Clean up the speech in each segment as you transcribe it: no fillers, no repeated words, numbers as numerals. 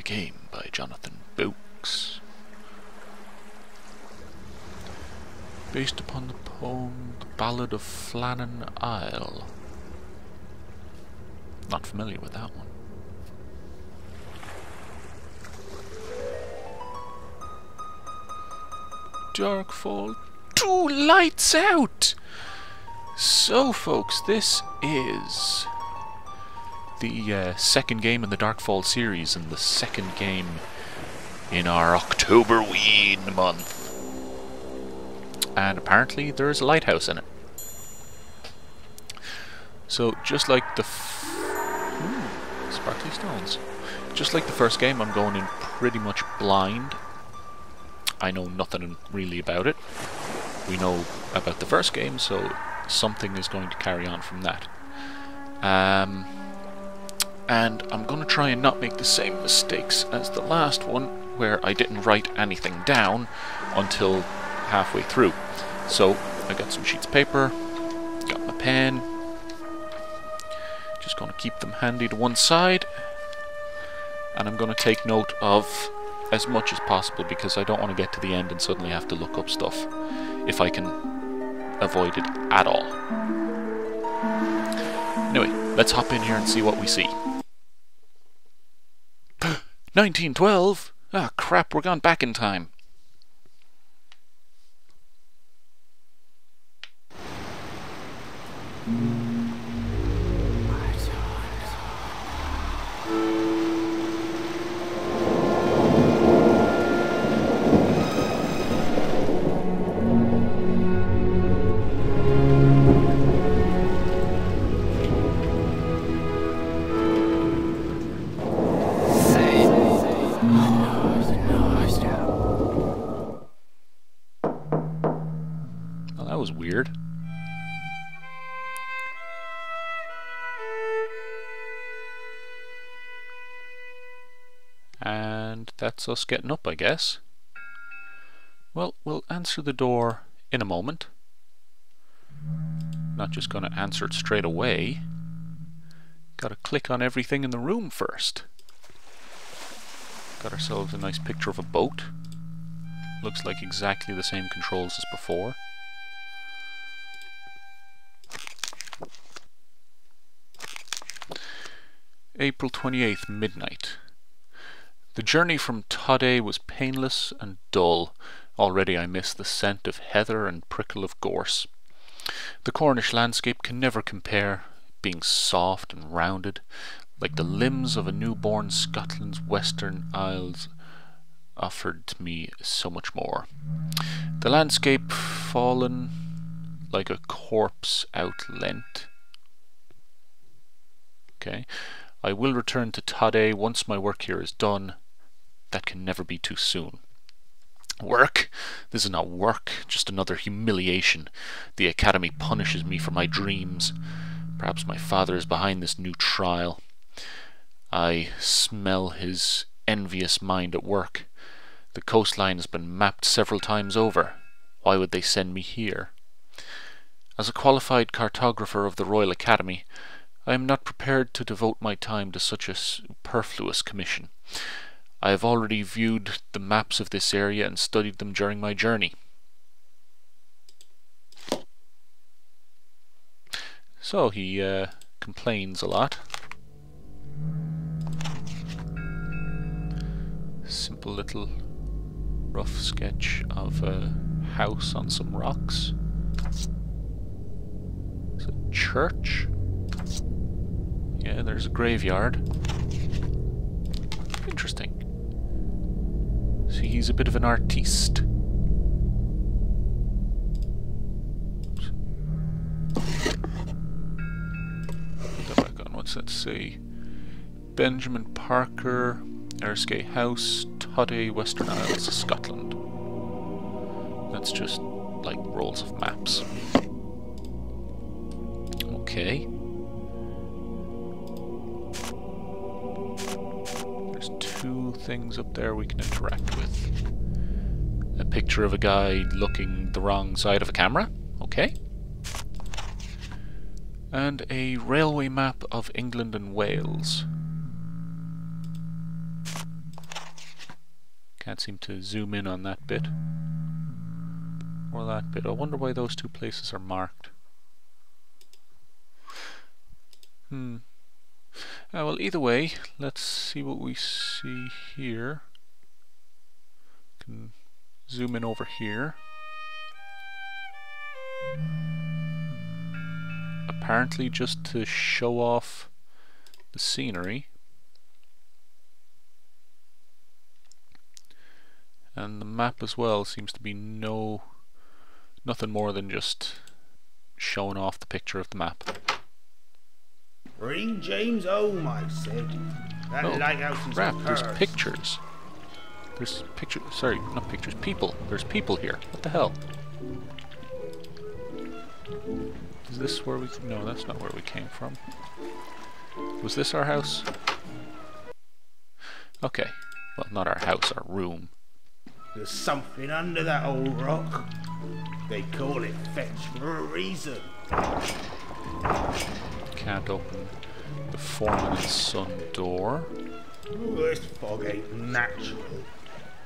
A game by Jonathan Boakes. Based upon the poem The Ballad of Flannan Isle. Not familiar with that one. Darkfall 2 Lights Out! So folks, this is the second game in the Darkfall series and the second game in our Octoberween month. And apparently there is a lighthouse in it. So just like the sparkly stones. Just like the first game, I'm going in pretty much blind. I know nothing really about it. We know about the first game, so something is going to carry on from that. And I'm going to try and not make the same mistakes as the last one, where I didn't write anything down until halfway through. So I got some sheets of paper, got my pen, just going to keep them handy to one side, and I'm going to take note of as much as possible because I don't want to get to the end and suddenly have to look up stuff if I can avoid it at all. Anyway, let's hop in here and see what we see. 1912? Ah, crap, we're gone back in time. Well, that was weird. And that's us getting up, I guess. Well, we'll answer the door in a moment. Not just going to answer it straight away. Got to click on everything in the room first. Got ourselves a nice picture of a boat. Looks like exactly the same controls as before. April 28th, midnight. The journey from Todday was painless and dull. Already I miss the scent of heather and prickle of gorse. The Cornish landscape can never compare, being soft and rounded, like the limbs of a newborn. Scotland's western isles offered me so much more. The landscape fallen like a corpse out lent. Okay. I will return to Todday once my work here is done. That can never be too soon. Work? This is not work, just another humiliation. The Academy punishes me for my dreams. Perhaps my father is behind this new trial. I smell his envious mind at work. The coastline has been mapped several times over. Why would they send me here? As a qualified cartographer of the Royal Academy, I am not prepared to devote my time to such a superfluous commission. I have already viewed the maps of this area and studied them during my journey. So he complains a lot. Simple little rough sketch of a house on some rocks. It's a church. Yeah, there's a graveyard. Interesting. See, he's a bit of an artiste. Put that back on. What's that say? Benjamin Parker, Erskine House, Todday, Western Isles, Scotland. That's just like rolls of maps. Okay. There's two things up there we can interact with. A picture of a guy looking the wrong side of a camera. Okay. And a railway map of England and Wales. Can't seem to zoom in on that bit. Or that bit. I wonder why those two places are marked. Well, either way, let's see what we see here. Can zoom in over here. Apparently just to show off the scenery. And the map as well seems to be nothing more than just showing off the picture of the map. Bring James home, I said. That lighthouse is crap, cursed. there's pictures. There's pictures, sorry, not pictures, people. There's people here. What the hell? Is this where we... No, that's not where we came from. Was this our house? Okay. Well, not our house, our room. There's something under that old rock. They call it fetch for a reason. Can't open the foreman and son door. Ooh, this fog ain't natural.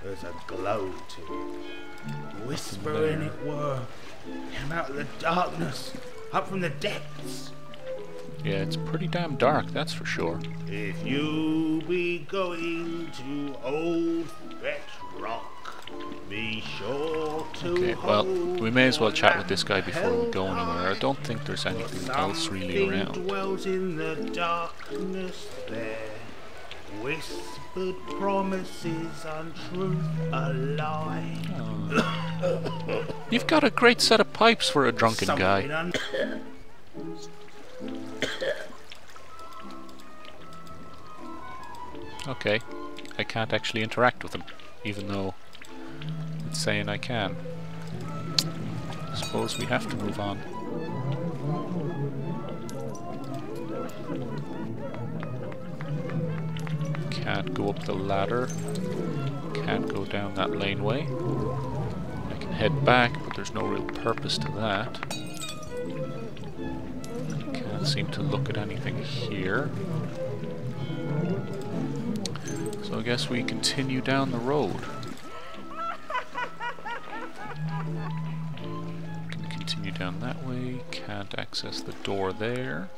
There's a glow to it. Whispering it were. Came out of the darkness. Up from the depths. Yeah, it's pretty damn dark, that's for sure. If you be going to Old Fetch Rock, be sure to Okay, well, we may as well chat with this guy before we go anywhere. I don't think there's anything else really around. Dwells in the darkness there. Whispered promises, untruth, a lie. Oh. You've got a great set of pipes for a drunken guy. Okay, I can't actually interact with him, even though it's saying I can. I suppose we have to move on. Can't go up the ladder. Can't go down that laneway. I can head back, but there's no real purpose to that. Can't seem to look at anything here. So I guess we continue down the road. Can continue down that way. Can't access the door there.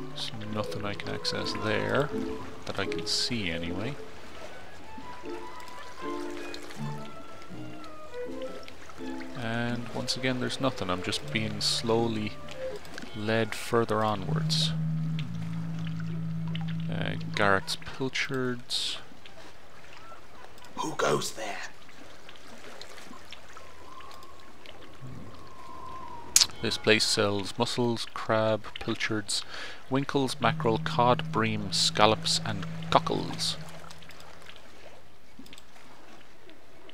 There's nothing I can access there that I can see anyway. And once again there's nothing. I'm just being slowly led further onwards. Garrett's Pilchards. Who goes there? This place sells mussels, crab, pilchards, winkles, mackerel, cod, bream, scallops and cockles.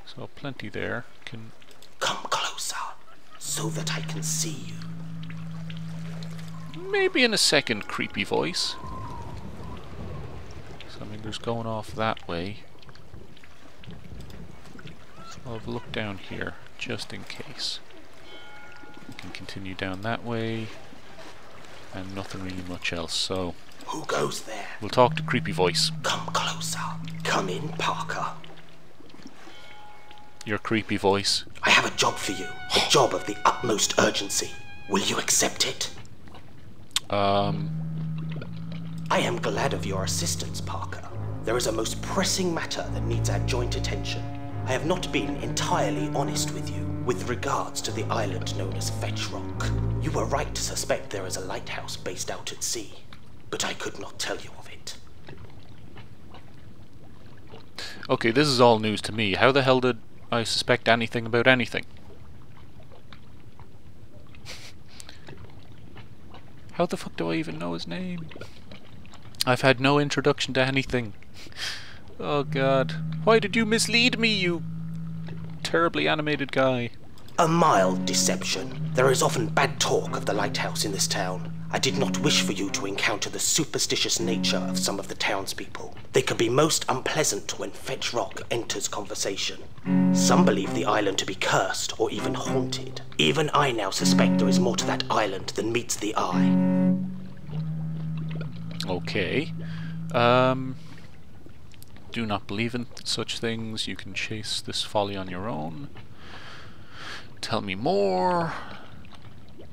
So plenty there. Can come closer so that I can see you. Maybe in a second, creepy voice. So I mean there's going off that way. So I'll have a look down here just in case. We can continue down that way, and nothing really much else, so... Who goes there? We'll talk to Creepy Voice. Come closer. Come in, Parker. Your Creepy Voice. I have a job for you. A job of the utmost urgency. Will you accept it? I am glad of your assistance, Parker. There is a most pressing matter that needs our joint attention. I have not been entirely honest with you with regards to the island known as Fetch Rock. You were right to suspect there is a lighthouse based out at sea, but I could not tell you of it. Okay, this is all news to me. How the hell did I suspect anything about anything? How the fuck do I even know his name? I've had no introduction to anything. Oh god. Why did you mislead me, you terribly animated guy? A mild deception. There is often bad talk of the lighthouse in this town. I did not wish for you to encounter the superstitious nature of some of the townspeople. They can be most unpleasant when Fetch Rock enters conversation. Some believe the island to be cursed or even haunted. Even I now suspect there is more to that island than meets the eye. Okay. do not believe in such things. You can chase this folly on your own. Tell me more.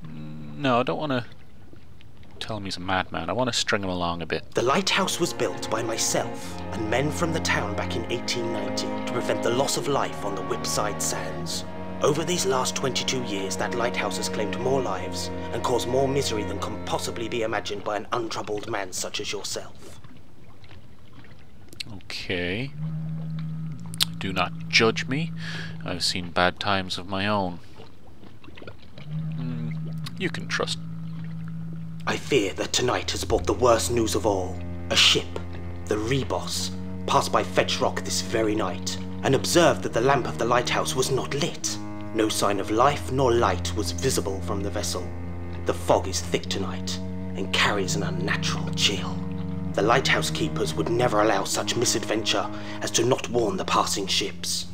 No, I don't want to tell him he's a madman. I want to string him along a bit. The lighthouse was built by myself and men from the town back in 1890 to prevent the loss of life on the Whipside Sands. Over these last 22 years, that lighthouse has claimed more lives and caused more misery than can possibly be imagined by an untroubled man such as yourself. Okay. Do not judge me. I've seen bad times of my own. You can trust. I fear that tonight has brought the worst news of all. A ship, the Rebos, passed by Fetch Rock this very night and observed that the lamp of the lighthouse was not lit. No sign of life nor light was visible from the vessel. The fog is thick tonight and carries an unnatural chill. The lighthouse keepers would never allow such misadventure as to not warn the passing ships.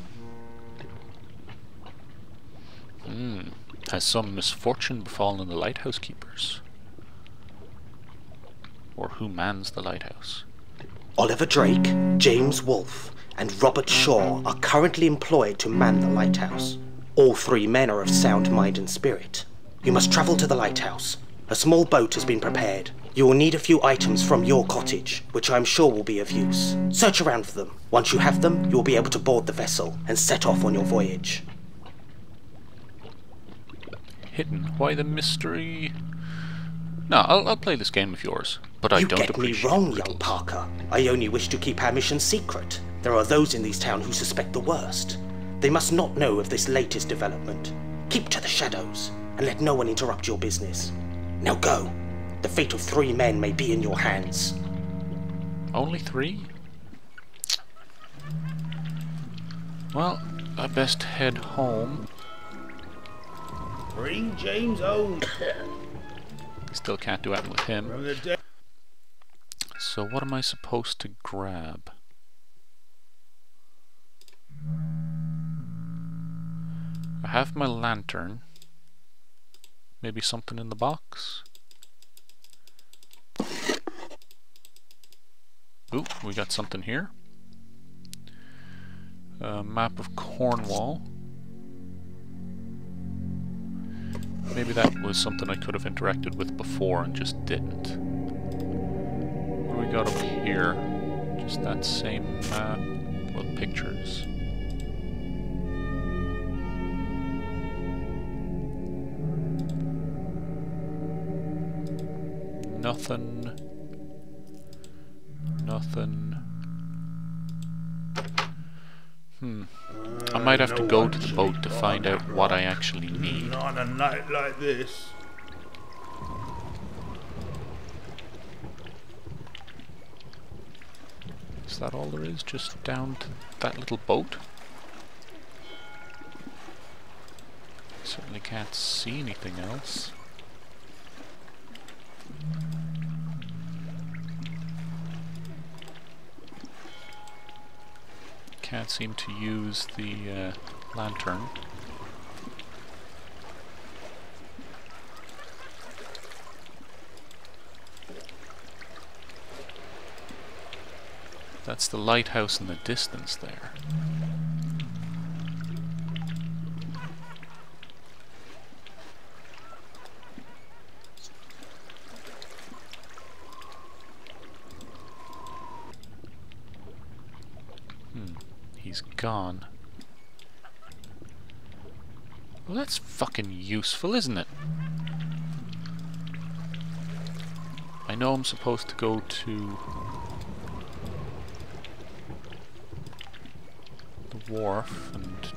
Has some misfortune befallen the lighthouse keepers? Or who mans the lighthouse? Oliver Drake, James Wolfe, and Robert Shaw are currently employed to man the lighthouse. All three men are of sound mind and spirit. You must travel to the lighthouse. A small boat has been prepared. You will need a few items from your cottage, which I am sure will be of use. Search around for them. Once you have them, you will be able to board the vessel and set off on your voyage. Hidden. Why the mystery? No, I'll play this game of yours, but I don't appreciate You get me wrong, riddles. young Parker. I only wish to keep our mission secret. There are those in this town who suspect the worst. They must not know of this latest development. Keep to the shadows, and let no one interrupt your business. Now go. The fate of 3 men may be in your hands. Only 3? Well, I best head home. Bring James home. Still can't do anything with him. So what am I supposed to grab? I have my lantern. Maybe something in the box? Ooh, we got something here. A map of Cornwall. Maybe that was something I could have interacted with before and just didn't. What do we got over here? Just that same map with pictures. Nothing. Nothing. I might have to go to the boat to find out what I actually need. Not on a night like this. Is that all there is? Just down to that little boat? Certainly can't see anything else. Can't seem to use the lantern. That's the lighthouse in the distance there. He's gone. Well, that's fucking useful, isn't it? I know I'm supposed to go to the wharf and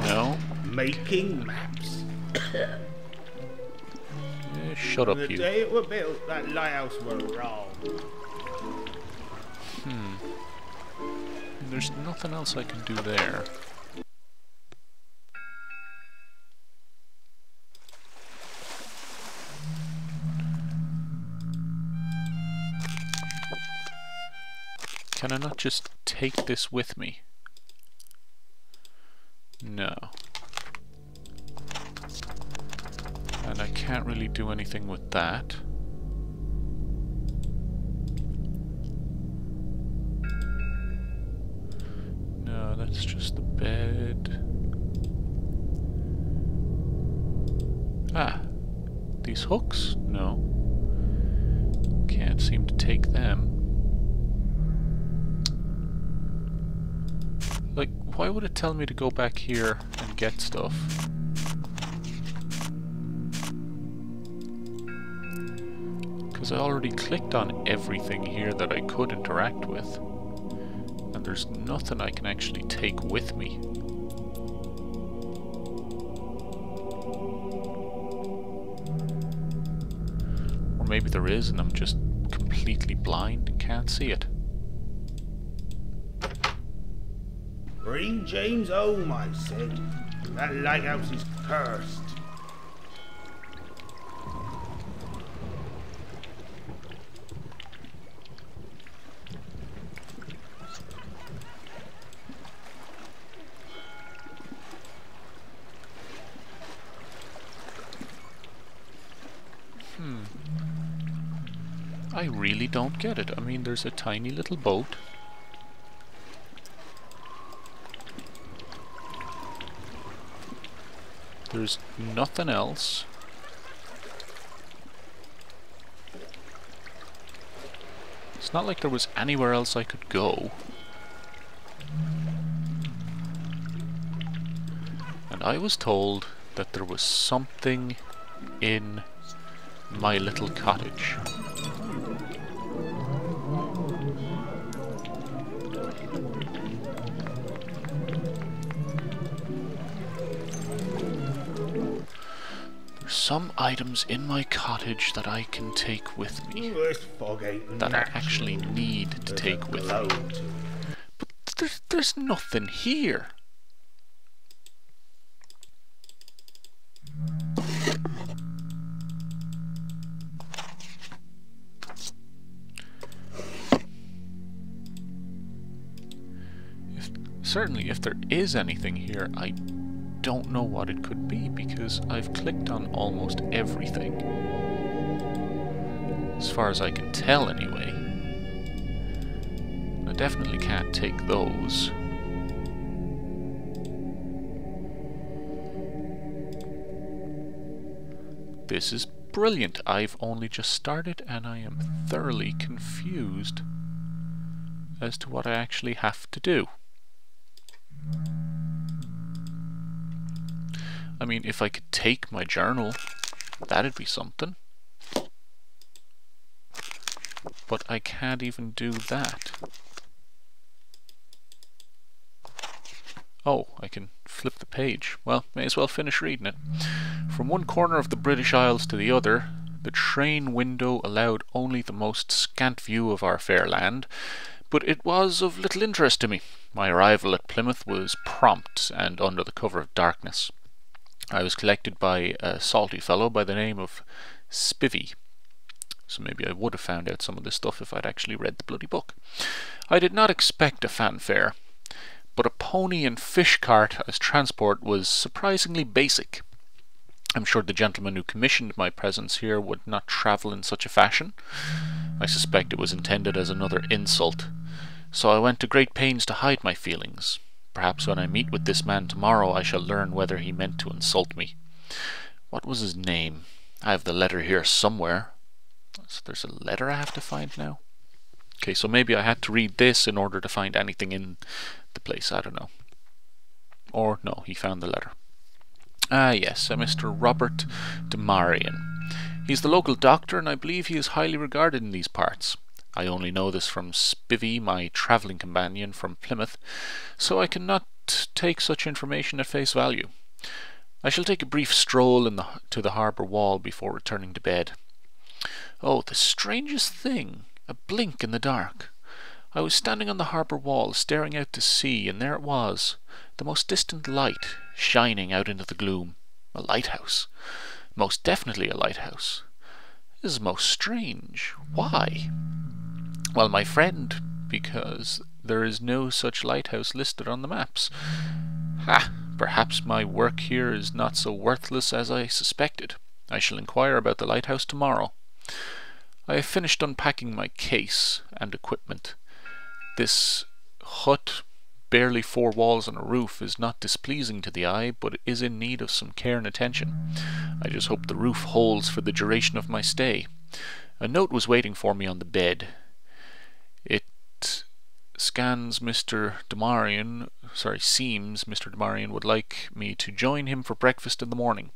no. Making maps. Shut up, The you. day it were built, that lighthouse were wrong. There's nothing else I can do there. Can I not just take this with me? No. And I can't really do anything with that. No, that's just the bed. Ah, these hooks? No. Can't seem to take them. Like, why would it tell me to go back here and get stuff? Because I already clicked on everything here that I could interact with. And there's nothing I can actually take with me. Or maybe there is and I'm just completely blind and can't see it. Bring James home, I said. That lighthouse is cursed. I really don't get it. I mean, there's a tiny little boat. There's nothing else. It's not like there was anywhere else I could go. And I was told that there was something in my little cottage. Some items in my cottage that I can take with me. This fog ain't That I natural. actually need to There's take a with glow me. to it. But there's nothing here. Certainly, if there is anything here, I don't know what it could be because I've clicked on almost everything. As far as I can tell, anyway. I definitely can't take those. This is brilliant. I've only just started and I am thoroughly confused as to what I actually have to do. I mean, if I could take my journal, that'd be something. But I can't even do that. Oh, I can flip the page. Well, may as well finish reading it. From one corner of the British Isles to the other, the train window allowed only the most scant view of our fair land, but it was of little interest to me. My arrival at Plymouth was prompt and under the cover of darkness. I was collected by a salty fellow by the name of Spivey. So maybe I would have found out some of this stuff if I'd actually read the bloody book. I did not expect a fanfare, but a pony and fish cart as transport was surprisingly basic. I'm sure the gentleman who commissioned my presence here would not travel in such a fashion. I suspect it was intended as another insult, so I went to great pains to hide my feelings. Perhaps when I meet with this man tomorrow I shall learn whether he meant to insult me. What was his name? I have the letter here somewhere. So there's a letter I have to find now? Okay, so maybe I had to read this in order to find anything in the place, I don't know. Or no, he found the letter. Ah yes, a Mr. Robert de Marion. He's the local doctor and I believe he is highly regarded in these parts. I only know this from Spivey, my travelling companion from Plymouth, so I cannot take such information at face value. I shall take a brief stroll to the harbour wall before returning to bed. Oh, the strangest thing! A blink in the dark. I was standing on the harbour wall, staring out to sea, and there it was, the most distant light, shining out into the gloom. A lighthouse. Most definitely a lighthouse. This is most strange. Why? Well, my friend, because there is no such lighthouse listed on the maps. Ha! Perhaps my work here is not so worthless as I suspected. I shall inquire about the lighthouse tomorrow. I have finished unpacking my case and equipment. This hut, barely 4 walls and a roof, is not displeasing to the eye, but is in need of some care and attention. I just hope the roof holds for the duration of my stay. A note was waiting for me on the bed. It seems Mr. Demarion would like me to join him for breakfast in the morning.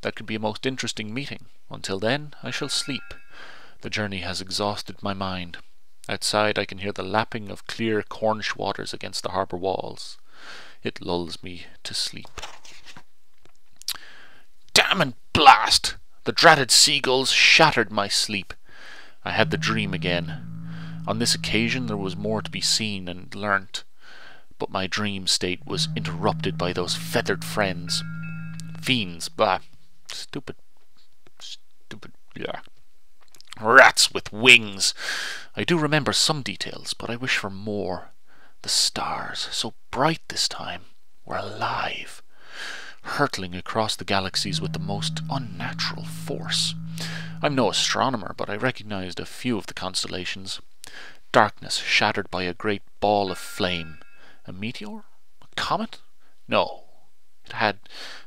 That could be a most interesting meeting. Until then, I shall sleep. The journey has exhausted my mind. Outside I can hear the lapping of clear Cornish waters against the harbour walls. It lulls me to sleep. Damn and blast! The dratted seagulls shattered my sleep. I had the dream again. On this occasion there was more to be seen and learnt, but my dream state was interrupted by those feathered fiends. Blah. Stupid, yeah. Rats with wings. I do remember some details, but I wish for more. The stars, so bright this time, were alive, hurtling across the galaxies with the most unnatural force. I'm no astronomer, but I recognized a few of the constellations. Darkness shattered by a great ball of flame. A meteor? A comet? No. It had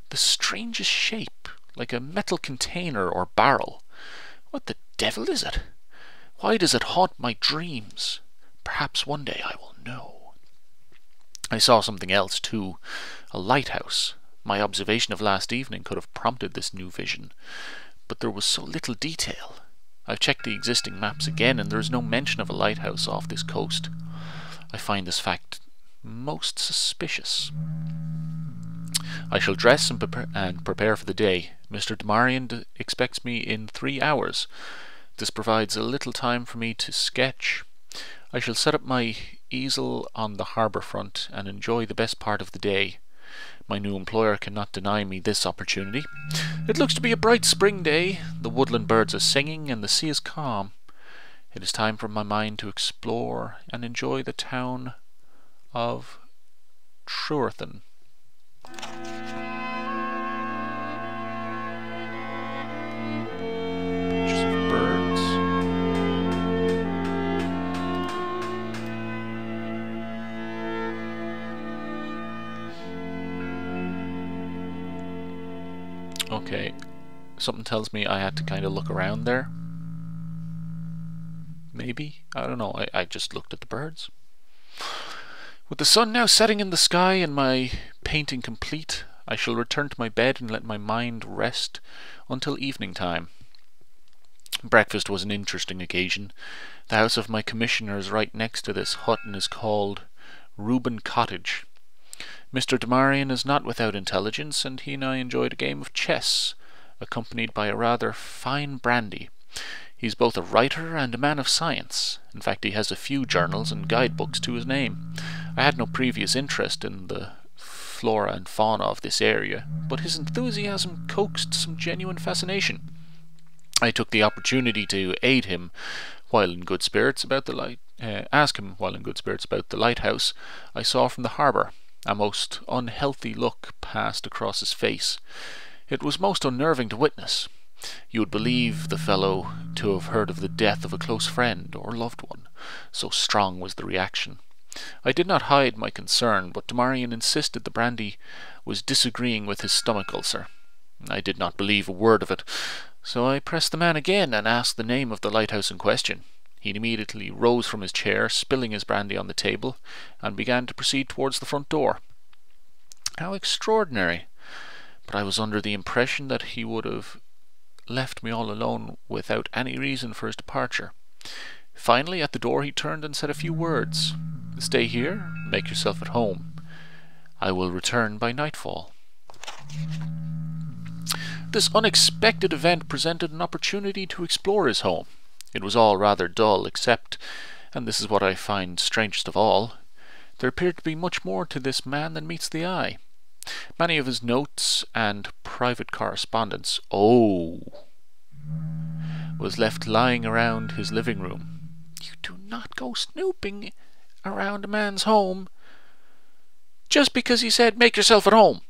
the strangest shape, like a metal container or barrel. What the devil is it? Why does it haunt my dreams? Perhaps one day I will know. I saw something else too. A lighthouse. My observation of last evening could have prompted this new vision, but there was so little detail. I've checked the existing maps again, and there is no mention of a lighthouse off this coast. I find this fact most suspicious. I shall dress and prepare for the day. Mr. Demarion expects me in 3 hours. This provides a little time for me to sketch. I shall set up my easel on the harbour front and enjoy the best part of the day. My new employer cannot deny me this opportunity. It looks to be a bright spring day. The woodland birds are singing and the sea is calm. It is time for my mind to explore and enjoy the town of Truerthen. Pictures of birds. Okay, something tells me I had to kind of look around there. Maybe? I don't know. I just looked at the birds. With the sun now setting in the sky and my painting complete, I shall return to my bed and let my mind rest until evening time. Breakfast was an interesting occasion. The house of my commissioner is right next to this hut and is called Reuben Cottage. Mr. Demarion is not without intelligence, and he and I enjoyed a game of chess, accompanied by a rather fine brandy. He's both a writer and a man of science. In fact, he has a few journals and guidebooks to his name. I had no previous interest in the flora and fauna of this area, but his enthusiasm coaxed some genuine fascination. I took the opportunity to aid him while in good spirits about ask him while in good spirits about the lighthouse I saw from the harbour. A most unhealthy look passed across his face. It was most unnerving to witness. You would believe the fellow to have heard of the death of a close friend or loved one, so strong was the reaction. I did not hide my concern, but Demarion insisted the brandy was disagreeing with his stomach ulcer. I did not believe a word of it, so I pressed the man again and asked the name of the lighthouse in question. He immediately rose from his chair, spilling his brandy on the table, and began to proceed towards the front door. How extraordinary! But I was under the impression that he would have left me all alone without any reason for his departure. Finally, at the door he turned and said a few words. "Stay here, make yourself at home. I will return by nightfall." This unexpected event presented an opportunity to explore his home. It was all rather dull, except, and this is what I find strangest of all, there appeared to be much more to this man than meets the eye. Many of his notes and private correspondence, was left lying around his living room. You do not go snooping around a man's home just because he said, "Make yourself at home."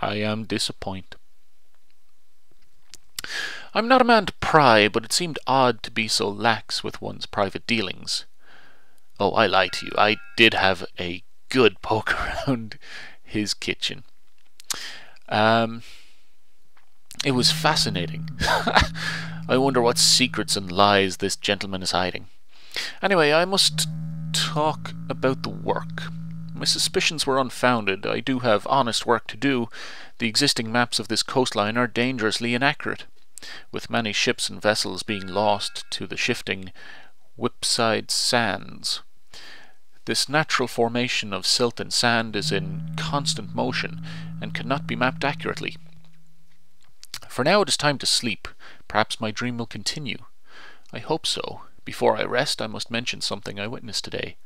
I am disappointed. I'm not a man to pry, but it seemed odd to be so lax with one's private dealings. Oh, I lie to you. I did have a good poke around his kitchen. It was fascinating. I wonder what secrets and lies this gentleman is hiding. Anyway, I must talk about the work. My suspicions were unfounded. I do have honest work to do. The existing maps of this coastline are dangerously inaccurate, with many ships and vessels being lost to the shifting whipside sands. This natural formation of silt and sand is in constant motion and cannot be mapped accurately. For now it is time to sleep. Perhaps my dream will continue. I hope so. Before I rest, I must mention something I witnessed today.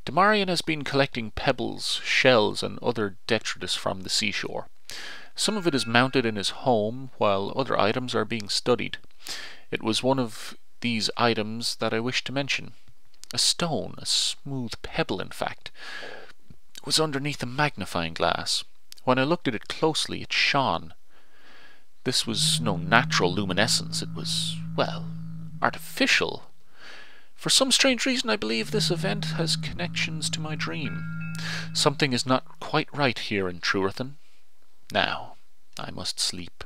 Demarian has been collecting pebbles, shells, and other detritus from the seashore. Some of it is mounted in his home, while other items are being studied. It was one of these items that I wish to mention. A stone, a smooth pebble in fact, was underneath a magnifying glass. When I looked at it closely, it shone. This was no natural luminescence. It was, well, artificial. For some strange reason, I believe this event has connections to my dream. Something is not quite right here in Truerton. Now, I must sleep.